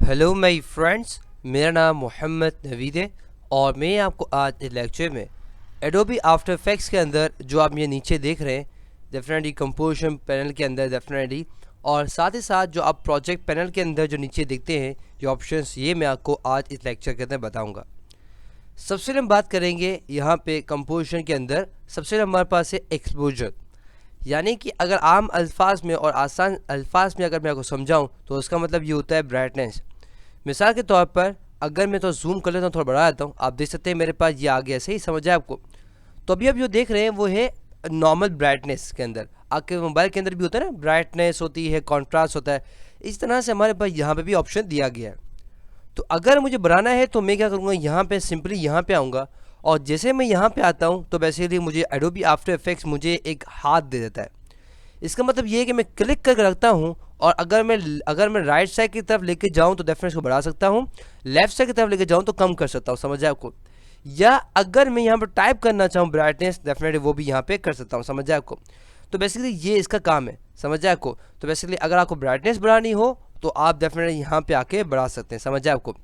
Hello my friends, मेरा नाम मोहम्मद नवीद है और मैं आपको आज इस लेक्चर में एडोबी आफ्टर इफेक्ट्स के अंदर जो आप ये नीचे देख रहे हैं डेफिनेटली कंपोजिशन पैनल के अंदर डेफिनेटली, और साथ ही साथ जो आप प्रोजेक्ट पैनल के अंदर जो नीचे देखते हैं ये ऑप्शंस, ये मैं आपको आज इस लेक्चर के अंदर बताऊंगा। सबसे पहले हम बात करेंगे यहाँ पे कंपोजिशन के अंदर। सबसे पहले हमारे पास है एक्सपोजर, यानी कि अगर आम अल्फाज में और आसान अल्फाज में अगर मैं आपको समझाऊं तो उसका मतलब ये होता है ब्राइटनेस। मिसाल के तौर पर अगर मैं तो जूम कर लेता हूँ, थोड़ा बढ़ा देता हूँ, आप देख सकते हैं मेरे पास ये आ गया। सही समझ आए आपको? तो अभी आप जो देख रहे हैं वो है नॉर्मल ब्राइटनेस के अंदर। आपके मोबाइल के अंदर भी होता है ना, ब्राइटनेस होती है, कॉन्ट्रास्ट होता है। इस तरह से हमारे पास यहाँ पे भी ऑप्शन दिया गया है। तो अगर मुझे बनाना है तो मैं क्या करूँगा, यहाँ पे सिंपली यहाँ पे आऊँगा और जैसे मैं यहाँ पे आता हूँ तो बेसिकली मुझे एडोबी आफ्टर इफेक्ट्स मुझे एक हाथ दे देता है। इसका मतलब ये है कि मैं क्लिक करके रखता हूँ और अगर मैं राइट साइड की तरफ लेके जाऊँ तो डेफिनेटली को बढ़ा सकता हूँ, लेफ्ट साइड की तरफ लेके जाऊँ तो कम कर सकता हूँ। समझ आए आपको? या अगर मैं यहाँ पर टाइप करना चाहूँ ब्राइटनेस, डेफिनेटली वो भी यहाँ पे कर सकता हूँ। समझ आए आपको? तो बेसिकली ये इसका काम है। समझ आए आपको? तो बेसिकली अगर आपको ब्राइटनेस बढ़ानी हो तो आप डेफिनेटली यहाँ पे आके बढ़ा सकते हैं। समझ आए आपको?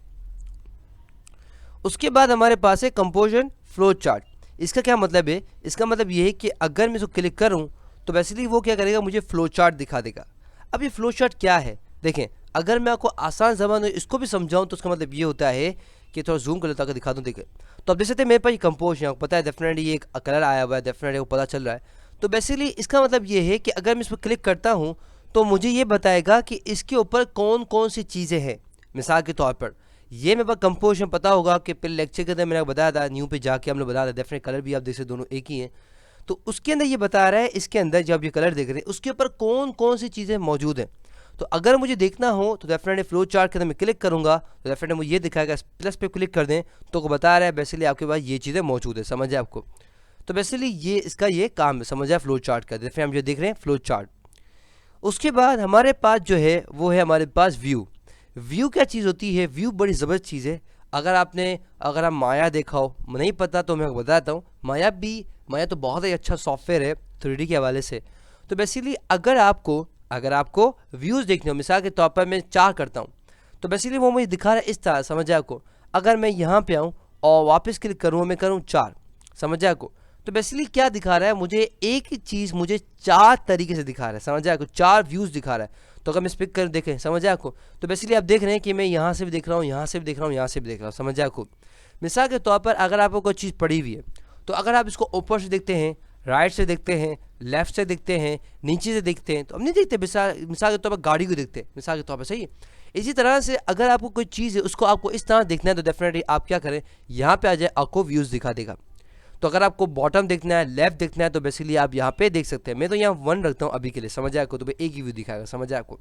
उसके बाद हमारे पास है कंपोजिशन फ्लो चार्ट। इसका क्या मतलब है? इसका मतलब ये है कि अगर मैं इसको क्लिक करूँ तो बेसिकली वो क्या करेगा, मुझे फ्लो चार्ट दिखा देगा। अब ये फ्लो चार्ट क्या है देखें, अगर मैं आपको आसान ज़बान में इसको भी समझाऊं तो उसका मतलब ये होता है कि थोड़ा जूम कर लेता हूं, दिखा दूं। देखें तो अब देख सकते हैं मेरे पास ये कंपोजिशन, आपको पता है डेफिनेटली ये एक कलर आया हुआ है, डेफिनेटली वो पता चल रहा है। तो बेसिकली इसका मतलब ये है कि अगर मैं इस पर क्लिक करता हूँ तो मुझे ये बताएगा कि इसके ऊपर कौन कौन सी चीज़ें हैं। मिसाल के तौर पर ये मेरे पास कंपोजिशन पता होगा कि पहले लेक्चर के अंदर मैंने बताया था, न्यू पे जाके हमने बताया था, डेफिनेट कलर भी आप देख सकते दोनों एक ही हैं। तो उसके अंदर ये बता रहा है, इसके अंदर जब ये कलर देख रहे हैं उसके ऊपर कौन कौन सी चीज़ें मौजूद हैं। तो अगर मुझे देखना हो तो डेफिनेटली फ्लो चार्ट के अंदर मैं क्लिक करूंगा तो डेफिनेटली मुझे ये दिखाएगा, प्लस पे क्लिक कर दें तो को बता रहा है बेसिकली आपके पास ये चीज़ें मौजूद है। समझ आए आपको? तो बेसिकली ये इसका ये काम है। समझ आए फ्लो चार्ट का? डेफिनेटली हम जो देख रहे हैं फ्लो चार्ट। उसके बाद हमारे पास जो है वो है हमारे पास व्यू। व्यू क्या चीज़ होती है? व्यू बड़ी ज़बरदस्त चीज़ है। अगर आप माया देखा हो, नहीं पता तो मैं बताता हूँ। माया तो बहुत ही अच्छा सॉफ्टवेयर है 3D के हवाले से। तो बेसिकली अगर आपको व्यूज़ देखने हो, मिसाल के तौर पर मैं 4 करता हूँ तो बेसिकली वो मुझे दिखा रहा है इस तरह। समझ आए आपको? अगर मैं यहाँ पे आऊँ और वापस क्लिक करूँ, मैं करूँ 4, समझ आए आपको? तो बेसिकली क्या दिखा रहा है, मुझे एक ही चीज़ मुझे 4 तरीके से दिखा रहा है। समझ आए आपको? 4 व्यूज़ दिखा रहा है। तो अगर मैं स्पिक कर देखें, समझ आए आपको? तो बेसिकली आप देख रहे हैं कि मैं यहाँ से भी देख रहा हूँ, यहाँ से भी देख रहा हूँ, यहाँ से भी देख रहा हूँ। समझ आए आपको? मिसाल के तौर पर अगर आपको कोई चीज़ पड़ी हुई है तो अगर आप इसको ऊपर से देखते हैं, राइट से देखते हैं, लेफ्ट से देखते हैं, नीचे से देखते हैं, तो हम नहीं देखते। मिसाल के तौर पर गाड़ी को देखते हैं, मिसाल के तौर पर, सही है? इसी तरह से अगर आपको कोई चीज़ है उसको आपको इस तरह देखना है तो डेफिनेटली आप क्या करें, यहाँ पे आ जाए, आपको व्यूज़ दिखा देगा। तो अगर आपको बॉटम देखना है, लेफ्ट देखना है, तो बेसिकली आप यहाँ पे देख सकते हैं। मैं तो यहाँ 1 रखता हूँ अभी के लिए। समझ आए आपको? तो एक ही व्यू दिखाएगा। समझ आए आपको?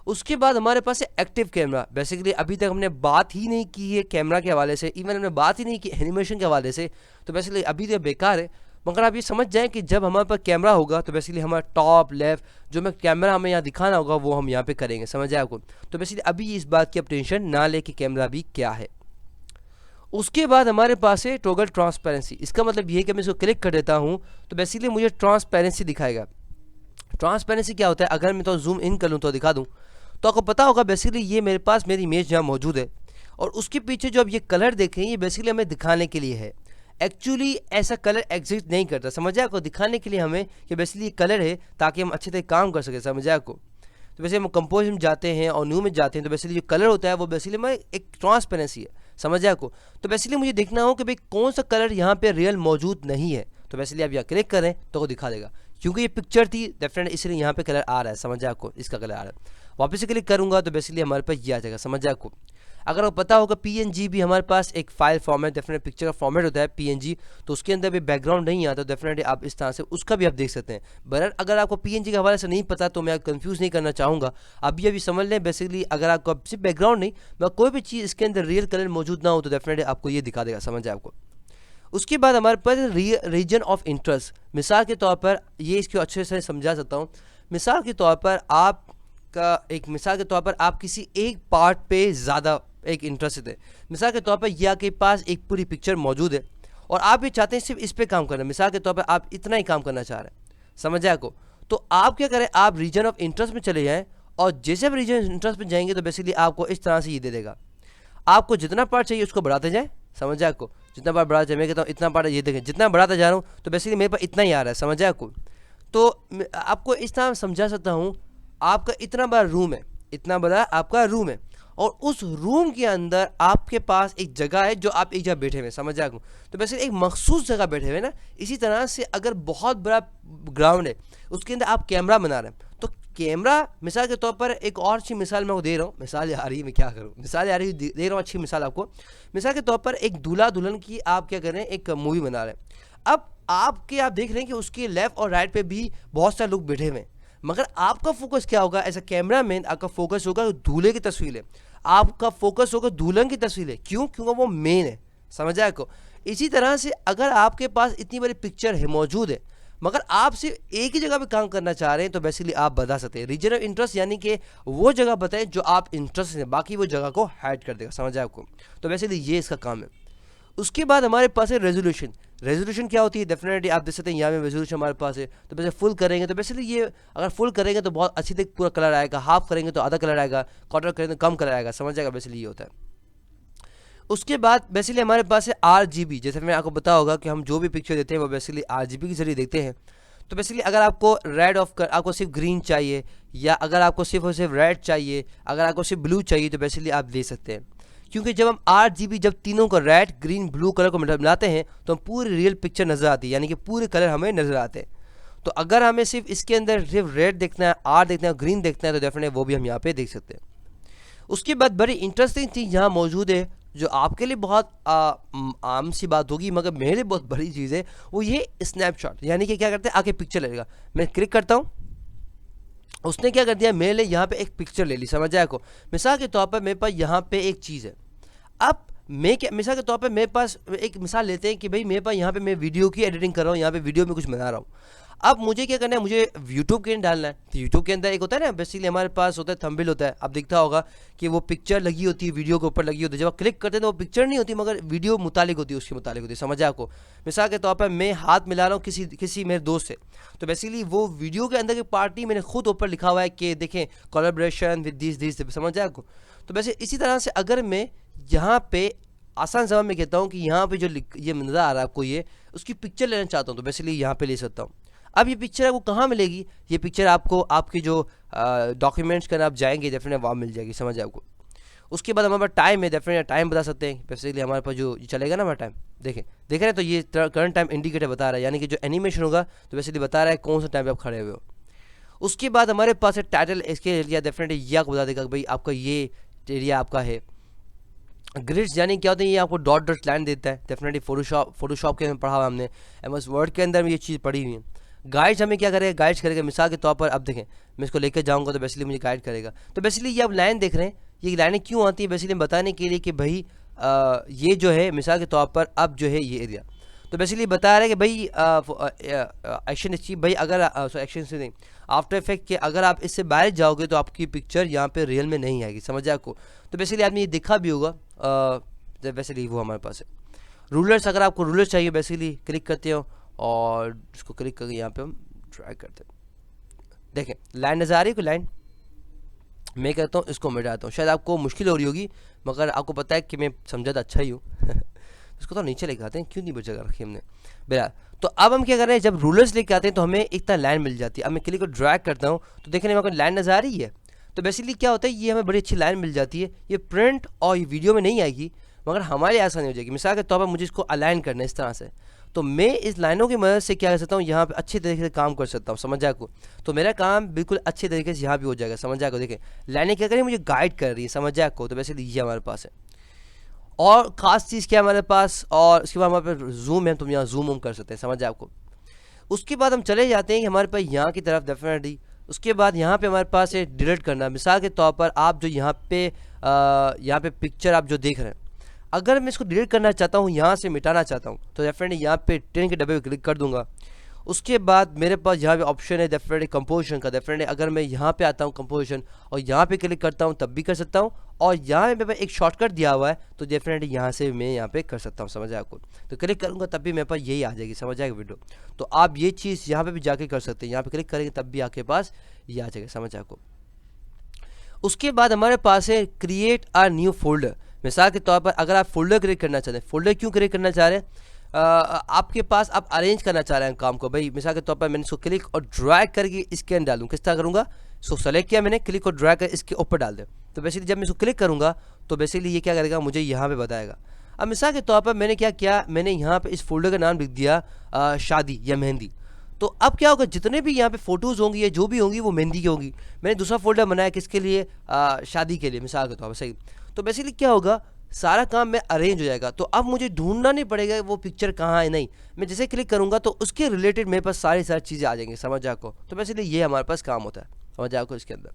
उसके बाद हमारे पास है एक्टिव कैमरा। बेसिकली अभी तक हमने बात ही नहीं की है कैमरा के हवाले से, इवन हमने बात ही नहीं की एनिमेशन के हवाले से। तो बेसिकली अभी तो बेकार है, मगर आप ये समझ जाएं कि जब हमारे पास कैमरा होगा तो बेसिकली हमारा टॉप लेफ्ट जो मैं कैमरा हमें यहाँ दिखाना होगा वो हम यहाँ पे करेंगे। समझ आए आपको? तो बेसिकली अभी इस बात की आप टेंशन ना ले कि कैमरा भी क्या है। उसके बाद हमारे पास है टॉगल ट्रांसपेरेंसी। इसका मतलब ये है कि मैं इसको क्लिक कर देता हूँ तो बेसिकली मुझे ट्रांसपेरेंसी दिखाएगा। ट्रांसपेरेंसी क्या होता है? अगर मैं तो जूम इन कर लूँ तो दिखा दूँ तो आपको पता होगा बेसिकली ये मेरे पास मेरी इमेज यहाँ मौजूद है और उसके पीछे जो अब ये कलर देखें ये बेसिकली हमें दिखाने के लिए है। एक्चुअली ऐसा कलर एग्जिस्ट नहीं करता। समझ आए आपको? दिखाने के लिए हमें कि बेसिकली कलर है ताकि हम अच्छे तरह काम कर सकें। समझ आए आपको? तो वैसे हम कंपोज में जाते हैं और न्यू में जाते हैं तो बेसिकली जो कलर होता है वो बेसिकली में एक ट्रांसपेरेंसी है। समझ आए आपको? तो बेसिकली मुझे देखना हो कि भाई कौन सा कलर यहाँ पे रियल मौजूद नहीं है तो बेसिकली आप यहाँ क्लिक करें तो वो दिखा देगा। क्योंकि ये पिक्चर थी डेफिनेटली इसलिए यहाँ पे कलर आ रहा है। समझ आए आपको? इसका कलर आ रहा है। वापस से क्लिक करूँगा तो बेसिकली हमारे पास ये आ जाएगा। समझ आए आपको? अगर आपको पता होगा PNG भी हमारे पास एक फाइल फॉर्मेट, डेफिनेट पिक्चर का फॉर्मेट होता है PNG, तो उसके अंदर भी बैकग्राउंड नहीं आता। डेफिनेटली आप इस तरह से उसका भी आप देख सकते हैं। बहरहाल अगर आपको PNG के हवाले से नहीं पता तो मैं कंफ्यूज नहीं करना चाहूँगा। अभी समझ लें बेसिकली अगर आपको सिर्फ बैकग्राउंड नहीं मैं कोई भी चीज़ इसके अंदर रियल कलर मौजूद ना हो तो डेफिनेटली आपको ये दिखा देगा। समझ आए आपको? उसके बाद हमारे पास रीजन ऑफ इंटरेस्ट। मिसाल के तौर पर ये इसको अच्छे से समझा सकता हूँ। मिसाल के तौर पर आप किसी एक पार्ट पे ज़्यादा एक इंटरेस्टेड है। मिसाल के तौर पर यह आपके पास एक पूरी पिक्चर मौजूद है और आप ये चाहते हैं सिर्फ इस पे काम करना। मिसाल के तौर पर आप इतना ही काम करना चाह रहे हैं। समझ आए आपको? तो आप क्या करें, आप रीजन ऑफ इंटरेस्ट में चले जाएं और जैसे आप रीजन इंटरेस्ट पे जाएंगे तो बेसिकली आपको इस तरह से ये दे देगा। आपको जितना पार्ट चाहिए उसको बढ़ाते जाए, समझ जाए आपको, जितना पार्ट बढ़ाते जाए। मैं कहता हूँ इतना पार्ट, ये देखें जितना बढ़ाता जा रहा हूँ तो बेसिकली मेरे पास इतना ही आ रहा है, समझ जाए आपको। तो आपको इस तरह समझा सकता हूँ, आपका इतना बड़ा रूम है, इतना बड़ा आपका रूम है, और उस रूम के अंदर आपके पास एक जगह है जो आप एक जगह बैठे हुए, समझ जाए आपको। तो बेसिकली एक मखसूस जगह बैठे हुए ना। इसी तरह से अगर बहुत बड़ा ग्राउंड है उसके अंदर आप कैमरा बना रहे हैं, तो कैमरा, मिसाल के तौर पर एक और अच्छी मिसाल मैं दे रहा हूँ, मिसाल आ रही है, मैं क्या करूँ, मिसाल आ रही है, दे रहा हूँ अच्छी मिसाल आपको। मिसाल के तौर पर एक दूल्हा दुल्हन की आप क्या कर रहे हैं, एक मूवी बना रहे हैं। अब आप देख रहे हैं कि उसके लेफ्ट और राइट पे भी बहुत सारे लोग बैठे हुए हैं, मगर आपका फोकस क्या होगा, एज अ कैमरामैन आपका फोकस होगा दूल्हे की तस्वीर है, आपका फोकस होगा दुल्हन की तस्वीर है। क्यों? क्योंकि वो मेन है, समझ आए आपको। इसी तरह से अगर आपके पास इतनी बड़ी पिक्चर है मौजूद है, मगर आप सिर्फ एक ही जगह पे काम करना चाह रहे हैं, तो बेसिकली आप बता सकते हैं रीजन ऑफ इंटरेस्ट, यानी कि वो जगह बताएं जो आप इंटरेस्ट हैं, बाकी वो जगह को हाइड कर देगा, समझ आए आपको। तो बेसिकली ये इसका काम है। उसके बाद हमारे पास है रेजोल्यूशन। रेजोल्यूशन क्या होती है, डेफिनेटली आप देख सकते हैं यहाँ में रेजोल्यूशन हमारे पास है। तो वैसे फुल करेंगे तो बेसिकली ये, अगर फुल करेंगे तो बहुत अच्छी तक पूरा कलर आएगा, हाफ करेंगे तो आधा कलर आएगा, क्वार्टर करेंगे तो कम कलर आएगा, समझ जाएगा, बेसिकली ये होता है। उसके बाद बेसिकली हमारे पास है RGB। जैसे मैं आपको बताया होगा कि हम जो भी पिक्चर देते हैं वो बेसिकली RGB के जरिए देखते हैं। तो बेसिकली अगर आपको रेड ऑफ कर, आपको सिर्फ ग्रीन चाहिए, या अगर आपको सिर्फ और सिर्फ रेड चाहिए, अगर आपको सिर्फ ब्लू चाहिए, तो बेसिकली आप दे सकते हैं। क्योंकि जब हम RGB, जब तीनों को रेड ग्रीन ब्लू कलर को मिलाते हैं तो हम पूरी रियल पिक्चर नज़र आती है, यानी कि पूरे कलर हमें नज़र आते हैं। तो अगर हमें सिर्फ इसके अंदर सिर्फ रेड देखना है, R देखना है, ग्रीन देखना है, तो डेफिनेटली वो भी हम यहाँ पे देख सकते हैं। उसके बाद बड़ी इंटरेस्टिंग चीज़ यहाँ मौजूद है, जो आपके लिए बहुत आम सी बात होगी, मगर मेरे लिए बहुत बड़ी चीज़ है, वो ये स्नैपशॉट। यानी कि क्या करते हैं, आके पिक्चर लेगा, मैं क्लिक करता हूँ, उसने क्या कर दिया, मेरे लिए यहाँ पे एक पिक्चर ले ली, समझ आया को। मिसाल के तौर पर मेरे पास यहाँ पे एक चीज़ है। अब मैं क्या, मिसाल के तौर पे मेरे पास एक मिसाल लेते हैं कि भाई मेरे पास यहाँ पे मैं वीडियो की एडिटिंग कर रहा हूँ, यहाँ पे वीडियो में कुछ बना रहा हूँ। अब मुझे क्या करना है, मुझे यूट्यूब के अंदर डालना है। तो यूट्यूब के अंदर एक होता है ना, बेसिकली हमारे पास होता है थंबनेल होता है। अब दिखता होगा कि वो पिक्चर लगी होती है, वीडियो के ऊपर लगी होती है। जब आप क्लिक करते हैं तो वो पिक्चर नहीं होती, मगर वीडियो मुतालिक होती है, उसके मुतालिक होती है, समझ आए आपको। मिसाल के तौर पर मैं हाथ मिला रहा हूँ किसी मेरे दोस्त से, तो बेसिकली वो वीडियो के अंदर की पार्टी मैंने खुद ऊपर लिखा हुआ है कि देखें कोलैबोरेशन विद दिस, समझ आए आपको। तो वैसे इसी तरह से अगर मैं यहाँ पे आसान जबान में कहता हूँ कि यहाँ पे जो ये नज़र आ रहा है आपको, ये उसकी पिक्चर लेना चाहता हूँ, तो बेसिकली यहाँ पे ले सकता हूँ। अब ये पिक्चर आपको कहाँ मिलेगी, ये पिक्चर आपको आपकी जो डॉक्यूमेंट्स करना आप जाएंगे डेफिनेटली वहाँ मिल जाएगी, समझ आपको। उसके बाद हमारे पास टाइम है, डेफिनेटली टाइम बता सकते हैं। बेसिकली हमारे पास जो चलेगा ना हमारा टाइम, देख रहे हैं, तो ये करंट टाइम इंडिकेटर बता रहा है, यानी कि जो एनिमेशन होगा तो बेसिकली बता रहा है कौन सा टाइम पे आप खड़े हुए हो। उसके बाद हमारे पास है टाइटल, इसके एरिया डेफिनेटली ये आपको बता देगा कि भाई आपका ये एरिया आपका है। ग्रिड्स यानी क्या होता है, ये आपको डॉट डॉट लाइन देता है, डेफिनेटली फोटोशॉप के अंदर पढ़ा हुआ हमने, MS वर्ड के अंदर में ये चीज़ पढ़ी हुई है। गाइड्स हमें क्या करेगा, गाइड्स करेगा। मिसाल के तौर पर अब देखें, मैं इसको लेकर जाऊंगा तो बेसिकली मुझे गाइड करेगा। तो बेसिकली ये आप लाइन देख रहे हैं, ये लाइनें क्यों आती है, बेसिकली बताने के लिए कि भाई ये जो है मिसाल के तौर पर अब जो है ये एरिया, तो बेसिकली बता रहा है कि भाई एक्शन अचीव, भाई अगर एक्शन से नहीं, आफ्टर इफेक्ट के अगर आप इससे बाहर जाओगे तो आपकी पिक्चर यहाँ पे रियल में नहीं आएगी, समझ आपको। तो बेसिकली आपने ये देखा भी होगा, बेसिकली वो हमारे पास है। रूलर्स, अगर आपको रूलर्स चाहिए बेसिकली क्लिक करते हो और इसको क्लिक करके यहाँ पे हम ट्राई करते हैं। देखें लाइन नज़र आ रही है, कोई लाइन, मैं कहता हूँ इसको मिटाता हूँ। शायद आपको मुश्किल हो रही होगी, मगर आपको पता है कि मैं समझा तो अच्छा ही हूँ। इसको तो नीचे लेके आते हैं, क्यों नहीं बचा रखी हमने बेरा। तो अब हम क्या कर रहे हैं, जब रूलर्स लेके आते हैं तो हमें एक तरह लाइन मिल जाती है। अब मैं क्लिक को ड्रैग करता हूँ तो देखने में लाइन नज़र आ रही है। तो बेसिकली क्या होता है, ये हमें बड़ी अच्छी लाइन मिल जाती है। ये प्रिंट और ये वीडियो में नहीं आएगी, मगर हमारे आसानी हो जाएगी। मिसाल के तौर पर मुझे इसको अलाइन करना है इस तरह से, तो मैं इस लाइनों की मदद से क्या कर सकता हूँ, यहाँ पे अच्छे तरीके से काम कर सकता हूँ, समझ आपको। तो मेरा काम बिल्कुल अच्छे तरीके से यहाँ भी हो जाएगा, समझ आपको। देखें लाइनें क्या करें, मुझे गाइड कर रही है, समझ आपको। तो वैसे ये हमारे पास है। और ख़ास चीज़ क्या है हमारे पास, और उसके बाद हमारे पास जूम है, तुम यहाँ जूम कर सकते हैं, समझ आपको। उसके बाद हम चले जाते हैं कि हमारे पास यहाँ की तरफ डेफिनेटली। उसके बाद यहाँ पे हमारे पास है डिलीट करना। मिसाल के तौर पर आप जो यहाँ पे पिक्चर आप जो देख रहे हैं, अगर मैं इसको डिलीट करना चाहता हूँ, यहाँ से मिटाना चाहता हूँ, तो डेफिनेटली यहाँ पे ट्रेन के डब्बे पे क्लिक कर दूंगा। उसके बाद मेरे पास यहाँ पे ऑप्शन है डेफिनेटली कंपोजिशन का। डेफिनेटली अगर मैं यहाँ पे आता हूँ कंपोजिशन और यहाँ पे क्लिक करता हूँ तब भी कर सकता हूँ, और यहाँ पे एक शॉर्टकट दिया हुआ है, तो डेफिनेटली यहाँ से मैं यहाँ पे कर सकता हूँ, समझ आए आपको। तो क्लिक करूँगा तब भी मेरे पास यही आ जाएगी, समझ आएगा वीडियो। तो आप ये चीज़ यहाँ पे भी जाके कर सकते हैं, यहाँ पे क्लिक करेंगे तब भी आपके पास ये आ जाएगा, समझ आपको। उसके बाद हमारे पास है क्रिएट अ न्यू फोल्डर। मिसाल के तौर पर अगर आप फोल्डर क्रिएट करना चाहते हैं, फोल्डर क्यों क्रिएट करना चाह रहे हैं, आपके पास आप अरेंज करना चाह रहे हैं काम को। भाई मिसाल के तौर पर मैंने इसको क्लिक और ड्रैग करके इसके अंदर डालूँ, किस तरह करूँगा, इसको सेलेक्ट किया मैंने, क्लिक और ड्रैग कर इसके ऊपर डाल दें। तो बेसिकली जब मैं इसको क्लिक करूँगा तो बेसिकली ये क्या करेगा, मुझे यहाँ पे बताएगा। अब मिसाल के तौर पर मैंने क्या किया, मैंने यहाँ पे इस फोल्डर का नाम लिख दिया शादी या मेहंदी। तो अब क्या होगा, जितने भी यहाँ पे फ़ोटोज़ होंगी या जो भी होंगी वो मेहंदी की होगी। मैंने दूसरा फोल्डर बनाया किसके लिए, शादी के लिए मिसाल के तौर पर, सही। तो बेसिकली क्या होगा, सारा काम में अरेंज हो जाएगा। तो अब मुझे ढूंढना नहीं पड़ेगा वो पिक्चर कहाँ है, नहीं, मैं जैसे क्लिक करूँगा तो उसके रिलेटेड मेरे पास सारी चीज़ें आ जाएंगी, समझ आपको। तो बेसिकली ये हमारे पास काम होता है, समझ आपको इसके अंदर।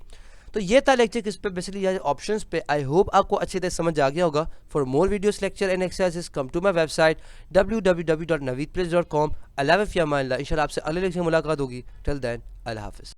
तो ये था लेक्चर किस पे, बेसिकली ऑप्शंस पे। आई होप आपको अच्छी तरह समझ आ गया होगा। For more videos, lecture and exercises come to my website www.naveedplace.com। अल्लाह हाफ़िज़, इंशाल्लाह आपसे अगले लेक्चर में मुलाकात होगी। टिल देन अल्लाह हाफ़िज़।